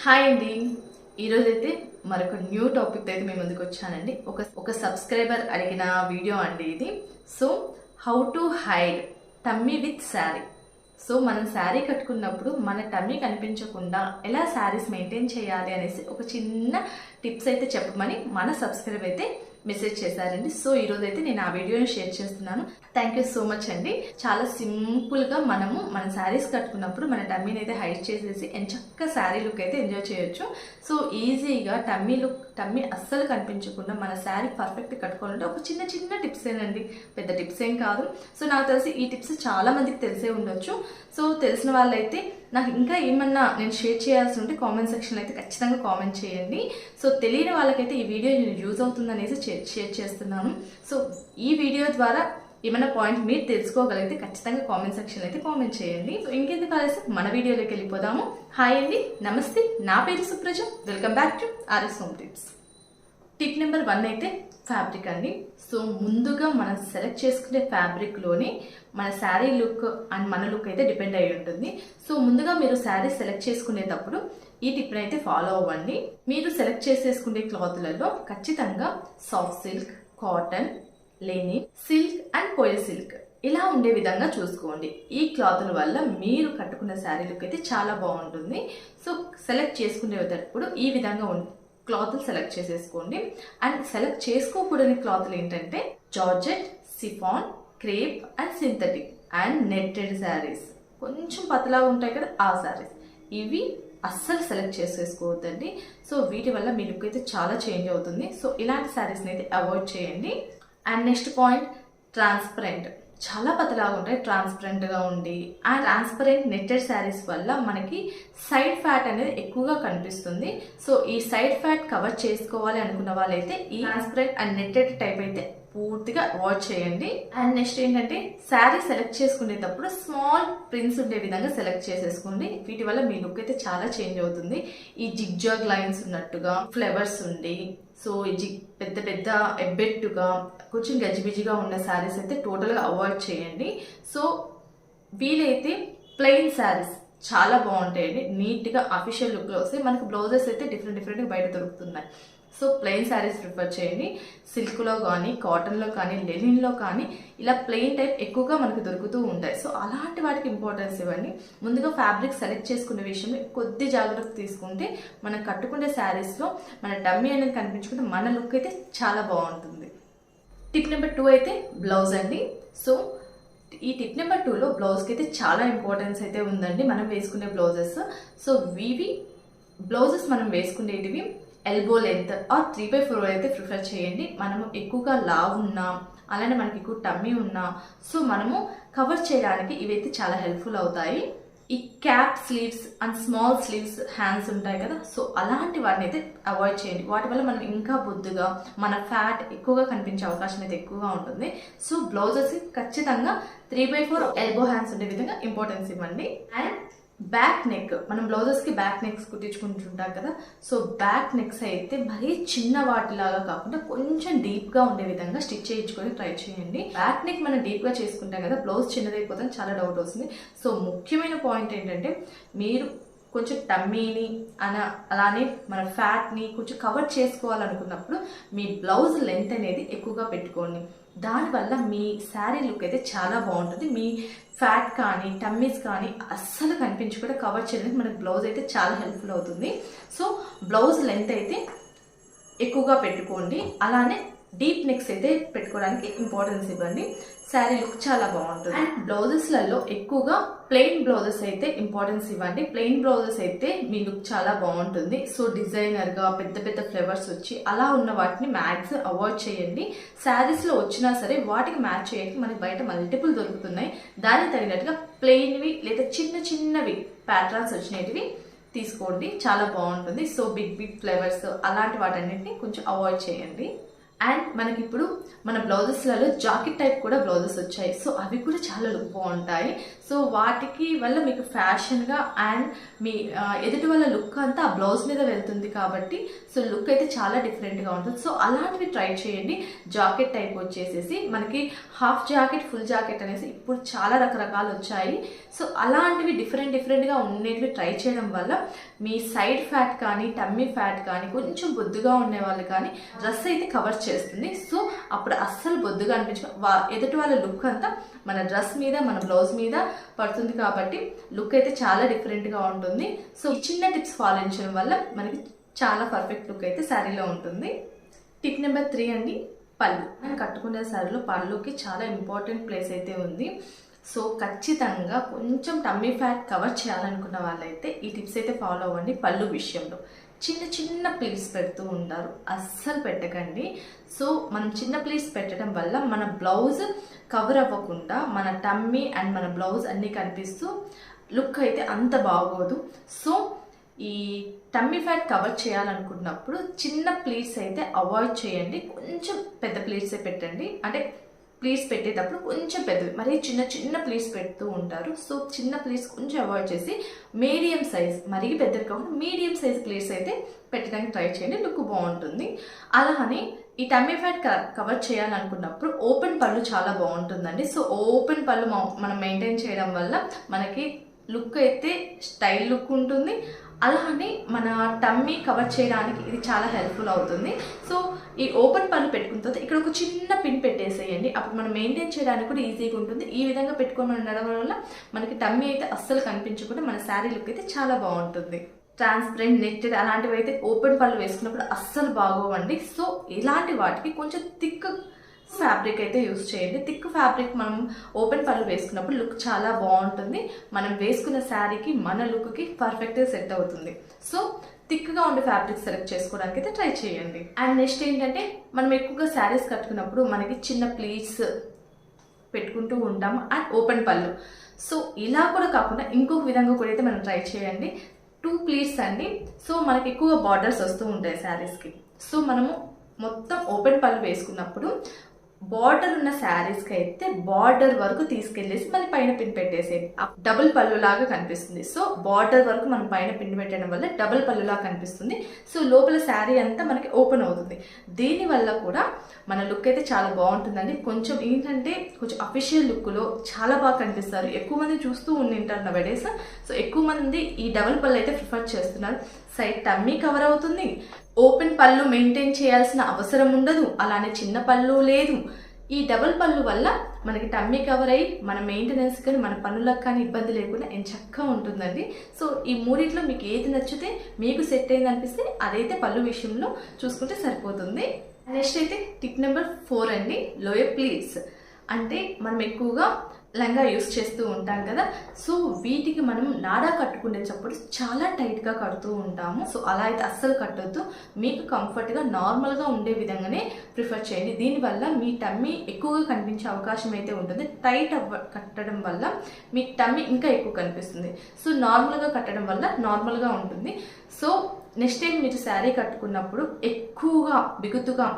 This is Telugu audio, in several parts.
హాయ్ అండి. ఈరోజైతే మరొక న్యూ టాపిక్ అయితే మేము ముందుకు వచ్చానండి. ఒక సబ్స్క్రైబర్ అడిగిన వీడియో అండి ఇది. So how to hide tummy with sari. So మనం శారీ కట్టుకున్నప్పుడు మన టమ్మీ కనిపించకుండా ఎలా శారీస్ మెయింటైన్ చేయాలి అనేసి ఒక చిన్న టిప్స్ అయితే చెప్పమని మన సబ్స్క్రైబర్ అయితే మెసేజ్ చేశారండి. సో ఈరోజు అయితే నేను ఆ వీడియోని షేర్ చేస్తున్నాను. థ్యాంక్ యూ సో మచ్ అండి. చాలా సింపుల్గా మనము మన శారీస్ కట్టుకున్నప్పుడు మన టమ్మీని అయితే హైడ్ చేసేసి ఎంచక్క శారీ లుక్ అయితే ఎంజాయ్ చేయొచ్చు. సో ఈజీగా టమ్మీ అస్సలు కనిపించకుండా మన శారీ పర్ఫెక్ట్ కట్టుకోవాలంటే ఒక చిన్న చిన్న టిప్స్ ఏనండి, పెద్ద టిప్స్ ఏం కాదు. సో నాకు తెలిసి ఈ టిప్స్ చాలా మందికి తెలిసే ఉండొచ్చు. సో తెలిసిన వాళ్ళైతే నాకు ఇంకా ఏమన్నా నేను షేర్ చేయాల్సి ఉంటే కామెంట్ సెక్షన్లో అయితే ఖచ్చితంగా కామెంట్ చేయండి. సో తెలియని వాళ్ళకైతే ఈ వీడియో యూజ్ అవుతుంది అనేసి షేర్ చేస్తున్నాను. సో ఈ వీడియో ద్వారా ఏమైనా పాయింట్ మీరు తెలుసుకోగలిగితే ఖచ్చితంగా కామెంట్ సెక్షన్లో అయితే కామెంట్ చేయండి. సో ఇంకెందుకు ఆలస్యం మన వీడియోలోకి వెళ్ళిపోదాము. హాయ్ అండి, నమస్తే, నా పేరు Supraja. Welcome back to RS home tips. Tip number 1 అయితే ఫ్యాబ్రిక్ అండి. సో ముందుగా మనం సెలెక్ట్ చేసుకునే ఫ్యాబ్రిక్లోనే మన శారీ లుక్ అండ్ మన లుక్ అయితే డిపెండ్ అయి ఉంటుంది. సో ముందుగా మీరు శారీ సెలెక్ట్ చేసుకునేటప్పుడు ఈ టిప్ని అయితే ఫాలో అవ్వండి. మీరు సెలెక్ట్ చేసేసుకునే క్లాత్లలో ఖచ్చితంగా soft silk, cotton, linen, silk and పోయల్ సిల్క్ ఇలా ఉండే విధంగా చూసుకోండి. ఈ క్లాతుల వల్ల మీరు కట్టుకున్న శారీ లుక్ అయితే చాలా బాగుంటుంది. సో సెలెక్ట్ చేసుకునేటప్పుడు ఈ విధంగా క్లాతులు సెలెక్ట్ చేసేసుకోండి. అండ్ సెలెక్ట్ చేసుకోకూడని క్లాతులు ఏంటంటే georgette, chiffon, crepe and synthetic and netted saris. కొంచెం పతలాగా ఉంటాయి కదా ఆ శారీస్, ఇవి అస్సలు సెలెక్ట్ చేసేసుకోవద్దండి. సో వీటి వల్ల మీ లుక్ అయితే చాలా చేంజ్ అవుతుంది. సో ఇలాంటి శారీస్ని అయితే అవాయిడ్ చేయండి. And next point, transparent. చాలా పతలాగా ఉంటాయి, ట్రాన్స్పరెంట్గా ఉండి. ఆ ట్రాన్స్పరెంట్ నెట్టెడ్ శారీస్ వల్ల మనకి సైడ్ ఫ్యాట్ అనేది ఎక్కువగా కనిపిస్తుంది. సో ఈ సైడ్ ఫ్యాట్ కవర్ చేసుకోవాలి అనుకున్న వాళ్ళైతే ఈ ట్రాన్స్పరెంట్ అండ్ నెట్టెడ్ టైప్ అయితే పూర్తిగా అవాయిడ్ చేయండి. అండ్ నెక్స్ట్ ఏంటంటే శారీ సెలెక్ట్ చేసుకునేటప్పుడు స్మాల్ ప్రింట్స్ ఉండే విధంగా సెలెక్ట్ చేసేసుకోండి. వీటి వల్ల మీ లుక్ అయితే చాలా చేంజ్ అవుతుంది. ఈ జిగ్జాగ్ లైన్స్ ఉన్నట్టుగా ఫ్లవర్స్ ఉండి, సో పెద్ద పెద్ద ఎబ్బెట్టుగా కొంచెం గజిబిజిగా ఉన్న శారీస్ అయితే టోటల్గా అవాయిడ్ చేయండి. సో వీలైతే ప్లెయిన్ శారీస్ చాలా బాగుంటాయండి, నీట్గా అఫీషియల్ లుక్లో వస్తాయి. మనకు బ్లౌజెస్ అయితే డిఫరెంట్గా బయట దొరుకుతున్నాయి. సో ప్లెయిన్ శారీస్ ప్రిఫర్ చేయండి. సిల్క్లో కానీ, కాటన్లో కానీ, లెనిన్లో కానీ ఇలా ప్లెయిన్ టైప్ ఎక్కువగా మనకు దొరుకుతూ ఉంటాయి. సో అలాంటి వాటికి ఇంపార్టెన్స్ ఇవ్వండి. ముందుగా ఫ్యాబ్రిక్ సెలెక్ట్ చేసుకునే విషయంలో కొద్ది జాగ్రత్త తీసుకుంటే మనం కట్టుకునే శారీస్లో మన డమ్మీ అనేది కనిపించుకుంటే మన లుక్ అయితే చాలా బాగుంటుంది. టిప్ నెంబర్ 2 అయితే బ్లౌజ్ అండి. సో ఈ టిప్ నెంబర్ 2లో బ్లౌజ్కి అయితే చాలా ఇంపార్టెన్స్ అయితే ఉందండి. మనం వేసుకునే బ్లౌజెస్, సో బ్లౌజెస్ మనం వేసుకునేటివి ఎల్బో లెంత్ ఆర్ 3/4 అయితే ప్రిఫర్ చేయండి. మనము ఎక్కువగా లావ్ ఉన్నా, అలానే మనకి ఎక్కువ టమ్మీ ఉన్నా, సో మనము కవర్ చేయడానికి ఇవైతే చాలా హెల్ప్ఫుల్ అవుతాయి. ఈ cap sleeves and small sleeves hands ఉంటాయి కదా, సో అలాంటి వాటిని అయితే అవాయిడ్ చేయండి. వాటి వల్ల మనం ఇంకా బొద్దుగా, మన ఫ్యాట్ ఎక్కువగా కనిపించే అవకాశం అయితే ఎక్కువగా ఉంటుంది. సో బ్లౌజెస్ ఖచ్చితంగా 3/4 ఎల్బో హ్యాండ్స్ ఉండే విధంగా ఇంపార్టెన్స్ ఇవ్వండి. అండ్ బ్యాక్ నెక్, మనం బ్లౌజెస్కి బ్యాక్ నెక్స్ కుట్టించుకుంటుంటాం కదా, సో బ్యాక్ నెక్స్ అయితే మరీ చిన్న వాటిలాగా కాకుండా కొంచెం డీప్గా ఉండే విధంగా స్టిచ్ చేయించుకొని ట్రై చేయండి. బ్యాక్ నెక్ మనం డీప్గా చేసుకుంటాం కదా, బ్లౌజ్ చిన్నదైపోతుంది, చాలా డౌట్ వస్తుంది. సో ముఖ్యమైన పాయింట్ ఏంటంటే మీరు కొంచెం టమ్మీని అలానే మన ఫ్యాట్ని కొంచెం కవర్ చేసుకోవాలనుకున్నప్పుడు మీ బ్లౌజ్ లెంత్ అనేది ఎక్కువగా పెట్టుకోండి. దానివల్ల మీ శారీ లుక్ అయితే చాలా బాగుంటుంది. మీ ఫ్యాట్ కానీ టమ్మీస్ కానీ అస్సలు కనిపించకుండా కవర్ చేయడానికి మనకి బ్లౌజ్ అయితే చాలా హెల్ప్ఫుల్ అవుతుంది. సో బ్లౌజ్ లెంత్ అయితే ఎక్కువగా పెట్టుకోండి. అలానే డీప్ నెక్స్ అయితే పెట్టుకోవడానికి ఇంపార్టెన్స్ ఇవ్వండి. శారీ లుక్ చాలా బాగుంటుంది. అండ్ బ్లౌజెస్లలో ఎక్కువగా ప్లెయిన్ బ్లౌజెస్ అయితే ఇంపార్టెన్స్ ఇవ్వండి. ప్లెయిన్ బ్లౌజెస్ అయితే మీ లుక్ చాలా బాగుంటుంది. సో డిజైనర్గా పెద్ద పెద్ద ఫ్లేవర్స్ వచ్చి అలా ఉన్న వాటిని మ్యాక్స్ అవాయిడ్ చేయండి. శారీస్లో వచ్చినా సరే వాటికి మ్యాచ్ చేయడానికి మనకి బయట మల్టిపుల్ దొరుకుతున్నాయి. దానికి తగినట్టుగా ప్లెయిన్వి లేదా చిన్న చిన్నవి ప్యాటర్న్స్ వచ్చినవి తీసుకోండి, చాలా బాగుంటుంది. సో బిగ్ ఫ్లేవర్స్ అలాంటి వాటన్నిటిని కొంచెం అవాయిడ్ చేయండి. అండ్ మనకి ఇప్పుడు మన బ్లౌజెస్లలో జాకెట్ టైప్ కూడా బ్లౌజెస్ వచ్చాయి. సో అవి కూడా చాలా లుక్ బాగుంటాయి. సో వాటికి వల్ల మీకు ఫ్యాషన్గా అండ్ మీ ఎదుటి వాళ్ళ లుక్ అంతా ఆ బ్లౌజ్ మీద వెళ్తుంది కాబట్టి సో లుక్ అయితే చాలా డిఫరెంట్గా ఉంటుంది. సో అలాంటివి ట్రై చేయండి. జాకెట్ టైప్ వచ్చేసేసి మనకి హాఫ్ జాకెట్, ఫుల్ జాకెట్ అనేసి ఇప్పుడు చాలా రకరకాలు వచ్చాయి. సో అలాంటివి డిఫరెంట్గా ఉండేటివి ట్రై చేయడం వల్ల మీ సైడ్ ఫ్యాట్ కానీ టమ్మీ ఫ్యాట్ కానీ కొంచెం బొద్దుగా ఉండే వాళ్ళు కానీ డ్రెస్ అయితే కవర్ చేస్తుంది. సో అప్పుడు అస్సలు బొద్దుగా ఎదుటి వాళ్ళ లుక్ అంతా మన డ్రెస్ మీద మన బ్లౌజ్ మీద పడుతుంది కాబట్టి లుక్ అయితే చాలా డిఫరెంట్గా ఉంటుంది. సో చిన్న టిప్స్ ఫాలో చేయడం వల్ల మనకి చాలా పర్ఫెక్ట్ లుక్ అయితే శారీలో ఉంటుంది. టిప్ నెంబర్ 3 అండి, పళ్ళు. నేను కట్టుకునే శారీలో పళ్ళుకి చాలా ఇంపార్టెంట్ ప్లేస్ అయితే ఉంది. సో ఖచ్చితంగా కొంచెం టమ్మీ ఫ్యాట్ కవర్ చేయాలనుకున్న వాళ్ళైతే ఈ టిప్స్ అయితే ఫాలో అవ్వండి. పళ్ళు విషయంలో చిన్న ప్లీట్స్ పెడుతూ ఉంటారు, అస్సలు పెట్టకండి. సో మనం చిన్న ప్లీట్స్ పెట్టడం వల్ల మన బ్లౌజ్ కవర్ అవ్వకుండా మన టమ్మీ అండ్ మన బ్లౌజ్ అన్నీ కనిపిస్తూ లుక్ అయితే అంత బాగోదు. సో ఈ టమ్మీ ఫ్యాట్ కవర్ చేయాలనుకున్నప్పుడు చిన్న ప్లీట్స్ అయితే అవాయిడ్ చేయండి. కొంచెం పెద్ద ప్లీట్సే పెట్టండి. అంటే ప్లీట్స్ పెట్టేటప్పుడు కొంచెం పెద్దవి, మరి చిన్న ప్లీట్స్ పెడుతూ ఉంటారు. సో చిన్న ప్లీట్స్ కొంచెం అవాయిడ్ చేసి మీడియం సైజ్, మరీ పెద్దవి కాకుండా మీడియం సైజ్ ప్లీట్స్ అయితే పెట్టడానికి ట్రై చేయండి, లుక్ బాగుంటుంది. అలానే ఈ టమ్మీ ఫ్యాట్ కవర్ చేయాలనుకున్నప్పుడు ఓపెన్ పళ్ళు చాలా బాగుంటుందండి. సో ఓపెన్ పళ్ళు మనం మెయింటైన్ చేయడం వల్ల మనకి లుక్ అయితే స్టైల్ లుక్ ఉంటుంది. అలానే మన టమ్మీ కవర్ చేయడానికి ఇది చాలా హెల్ప్ఫుల్ అవుతుంది. సో ఈ ఓపెన్ పళ్ళు పెట్టుకున్న తర్వాత ఇక్కడ ఒక చిన్న పిన్ పెట్టేసేయండి, అప్పుడు మనం మెయింటైన్ చేయడానికి కూడా ఈజీగా ఉంటుంది. ఈ విధంగా పెట్టుకొని మనం నడవడం వల్ల మనకి టమ్మీ అయితే అస్సలు కనిపించకుండా మన శారీ లుక్ అయితే చాలా బాగుంటుంది. ట్రాన్స్పరెంట్, నెట్టెడ్ అలాంటివి అయితే ఓపెన్ పళ్ళు వేసుకున్నప్పుడు అస్సలు బాగోవండి. సో ఇలాంటి వాటికి కొంచెం థిక్ ఫ్యాబ్రిక్ అయితే యూస్ చేయండి. థిక్ ఫ్యాబ్రిక్ మనం ఓపెన్ పళ్ళు వేసుకున్నప్పుడు లుక్ చాలా బాగుంటుంది. మనం వేసుకున్న శారీకి మన లుక్కి పర్ఫెక్ట్గా సెట్ అవుతుంది. సో థిక్గా ఉండే ఫ్యాబ్రిక్ సెలెక్ట్ చేసుకోవడానికి అయితే ట్రై చేయండి. అండ్ నెక్స్ట్ ఏంటంటే మనం ఎక్కువగా శారీస్ కట్టుకున్నప్పుడు మనకి చిన్న ప్లీట్స్ పెట్టుకుంటూ ఉంటాము అండ్ ఓపెన్ పళ్ళు. సో ఇలా కూడా కాకుండా ఇంకొక విధంగా కూడా అయితే మనం ట్రై చేయండి. 2 ప్లీట్స్ అండి. సో మనకి ఎక్కువ బార్డర్స్ వస్తూ ఉంటాయి శారీస్కి. సో మనము మొత్తం ఓపెన్ పళ్ళు వేసుకున్నప్పుడు బార్డర్ ఉన్న శారీస్కి అయితే బార్డర్ వరకు తీసుకెళ్లేసి మళ్ళీ పైన పిన్ పెట్టేసేది, డబుల్ పళ్ళు లాగా కనిపిస్తుంది. సో బార్డర్ వరకు మనం పైన పిన్ పెట్టడం వల్ల డబుల్ పళ్ళు లాగా కనిపిస్తుంది. సో లోపల శారీ అంతా మనకి ఓపెన్ అవుతుంది. దీనివల్ల కూడా మన లుక్ అయితే చాలా బాగుంటుందండి. కొంచెం ఏంటంటే కొంచెం అఫీషియల్ లుక్లో చాలా బాగా కనిపిస్తారు. ఎక్కువ మంది చూస్తూ ఉండింటారు నవడేస్. సో ఎక్కువ మంది ఈ డబుల్ పళ్ళు అయితే ప్రిఫర్ చేస్తున్నారు. సైడ్ టమ్మీ కవర్ అవుతుంది, ఓపెన్ పళ్ళు మెయింటైన్ చేయాల్సిన అవసరం ఉండదు, అలానే చిన్న పళ్ళు లేదు. ఈ డబుల్ పళ్ళు వల్ల మనకి టమ్మీ కవర్ అయ్యి మన మెయింటెనెన్స్ కానీ మన పనులకు కానీ ఇబ్బంది లేకుండా చక్కగా ఉంటుందండి. సో ఈ మూడిట్లో మీకు ఏది నచ్చితే మీకు సెట్ అయింది అనిపిస్తే అదైతే పళ్ళు విషయంలో చూసుకుంటే సరిపోతుంది. నెక్స్ట్ అయితే టిప్ నెంబర్ 4 అండి, లోయర్ ప్లీట్స్. అంటే మనం ఎక్కువగా లంగా యూస్ చేస్తూ ఉంటాం కదా. సో వీటికి మనం నాడా కట్టుకునేటప్పుడు చాలా టైట్గా కడుతూ ఉంటాము. సో అలా అయితే అస్సలు కట్టొద్దు. మీకు కంఫర్ట్గా నార్మల్గా ఉండే విధంగానే ప్రిఫర్ చేయండి. దీనివల్ల మీ టమ్మీ ఎక్కువగా కనిపించే అవకాశం అయితే ఉంటుంది. టైట్ కట్టడం వల్ల మీ టమ్మీ ఇంకా ఎక్కువ కనిపిస్తుంది. సో నార్మల్గా కట్టడం వల్ల నార్మల్గా ఉంటుంది. సో నెక్స్ట్ టైం మీరు శారీ కట్టుకున్నప్పుడు ఎక్కువగా బిగుతుగా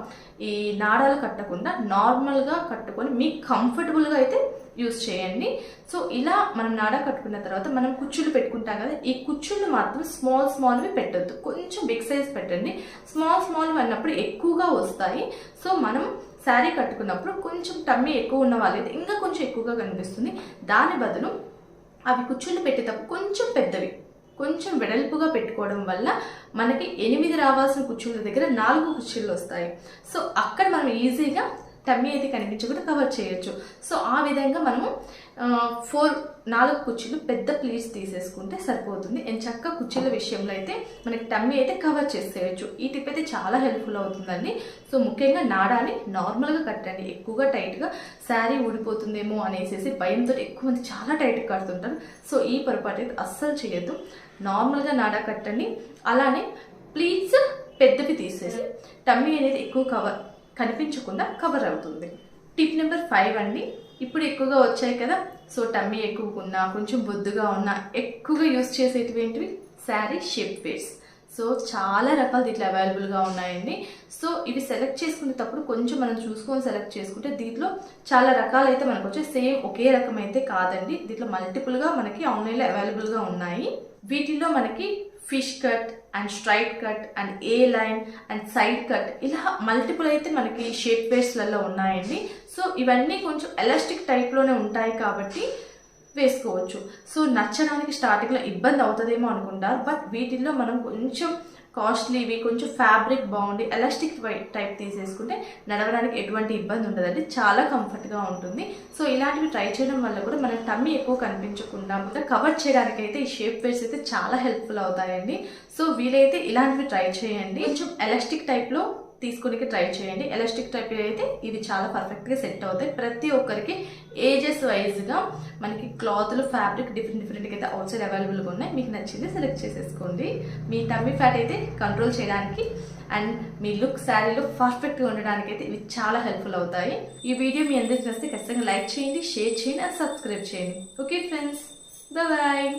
ఈ నాడాలు కట్టకుండా నార్మల్గా కట్టుకొని మీకు కంఫర్టబుల్గా అయితే యూస్ చేయండి. సో ఇలా మనం నాడా కట్టుకున్న తర్వాత మనం కుచ్చులు పెట్టుకుంటాం కదా, ఈ కుచ్చులు మాత్రం స్మాల్వి పెట్టద్దు, కొంచెం బిగ్ సైజ్ పెట్టండి. స్మాల్ అన్నప్పుడు ఎక్కువగా వస్తాయి. సో మనం శారీ కట్టుకున్నప్పుడు కొంచెం టమ్మీ ఎక్కువ ఉన్న వాళ్ళైతే ఇంకా కొంచెం ఎక్కువగా కనిపిస్తుంది. దాని బదులు అవి కుచ్చులు పెట్టేటప్పుడు కొంచెం పెద్దవి, కొంచెం వెడల్పుగా పెట్టుకోవడం వల్ల మనకి 8 రావాల్సిన కుచ్చుళ్ళ దగ్గర 4 కుచ్చుళ్ళు వస్తాయి. సో అక్కడ మనం ఈజీగా టమ్మీ అయితే కనిపించకుండా కవర్ చేయొచ్చు. సో ఆ విధంగా మనము 4 కుర్చీలు పెద్ద ప్లీట్స్ తీసేసుకుంటే సరిపోతుంది. చక్కగా కుర్చీల విషయంలో అయితే మనకి టమ్మీ అయితే కవర్ చేసేయచ్చు. ఈ టిప్ అయితే చాలా హెల్ప్ఫుల్ అవుతుందండి. సో ముఖ్యంగా నాడాని నార్మల్గా కట్టండి. ఎక్కువగా టైట్గా శారీ ఊడిపోతుందేమో అనేసి భయంతో ఎక్కువ మంది చాలా టైట్గా కడుతుంటారు. సో ఈ పొరపాటు అయితే అస్సలు చేయొద్దు. నార్మల్గా నాడా కట్టండి. అలానే ప్లీట్స్ పెద్దవి తీసేసి టమ్మీ అనేది ఎక్కువ కనిపించకుండా కవర్ అవుతుంది. టిప్ నెంబర్ 5 అండి. ఇప్పుడు ఎక్కువగా వచ్చాయి కదా, సో టమ్మీ ఎక్కువగా ఉన్నా కొంచెం బొద్దుగా ఉన్నా ఎక్కువగా యూస్ చేసేటివి ఏంటివి, శారీ షేప్ వేర్స్. సో చాలా రకాలు దీంట్లో అవైలబుల్గా ఉన్నాయండి. సో ఇవి సెలెక్ట్ చేసుకునేటప్పుడు కొంచెం మనం చూసుకొని సెలెక్ట్ చేసుకుంటే దీంట్లో చాలా రకాలు అయితే మనకు వచ్చే సేమ్ ఒకే రకం అయితే కాదండి. దీంట్లో మల్టిపుల్గా మనకి ఆన్లైన్లో అవైలబుల్గా ఉన్నాయి. వీటిల్లో మనకి fish cut and straight cut and A line and side cut ఇలా మల్టిపుల్ అయితే మనకి షేప్ వేర్స్లలో ఉన్నాయండి. సో ఇవన్నీ కొంచెం ఎలాస్టిక్ టైప్లోనే ఉంటాయి కాబట్టి వేసుకోవచ్చు. సో నచ్చడానికి స్టార్టింగ్లో ఇబ్బంది అవుతుందేమో అనుకుంటారు, బట్ వీటిల్లో మనం కొంచెం కాస్ట్లీవి కొంచెం ఫ్యాబ్రిక్ బాగుండి ఎలాస్టిక్ టైప్ తీసేసుకుంటే నడవడానికి ఎటువంటి ఇబ్బంది ఉండదండి, చాలా కంఫర్ట్గా ఉంటుంది. సో ఇలాంటివి ట్రై చేయడం వల్ల కూడా మన టమ్మీ ఎక్కువ కనిపించకుండా కవర్ చేయడానికి అయితే ఈ షేప్ వేర్స్ అయితే చాలా హెల్ప్ఫుల్ అవుతాయండి. సో వీలైతే ఇలాంటివి ట్రై చేయండి. కొంచెం ఎలాస్టిక్ టైప్లో తీసుకునే ట్రై చేయండి. ఎలాస్టిక్ టైప్ అయితే ఇవి చాలా పర్ఫెక్ట్గా సెట్ అవుతాయి. ప్రతి ఒక్కరికి ఏజెస్ వైజ్గా మనకి క్లాత్లు ఫ్యాబ్రిక్ డిఫరెంట్గా అయితే అవుట్ సైడ్ అవైలబుల్గా ఉన్నాయి. మీకు నచ్చింది సెలెక్ట్ చేసేసుకోండి. మీ టమ్మీ ఫ్యాట్ అయితే కంట్రోల్ చేయడానికి అండ్ మీ లుక్ శారీలో పర్ఫెక్ట్గా ఉండడానికి అయితే ఇవి చాలా హెల్ప్ఫుల్ అవుతాయి. ఈ వీడియో మీ అందరికీ నచ్చితే ఖచ్చితంగా లైక్ చేయండి, షేర్ చేయండి అండ్ సబ్స్క్రైబ్ చేయండి. Okay friends, bye.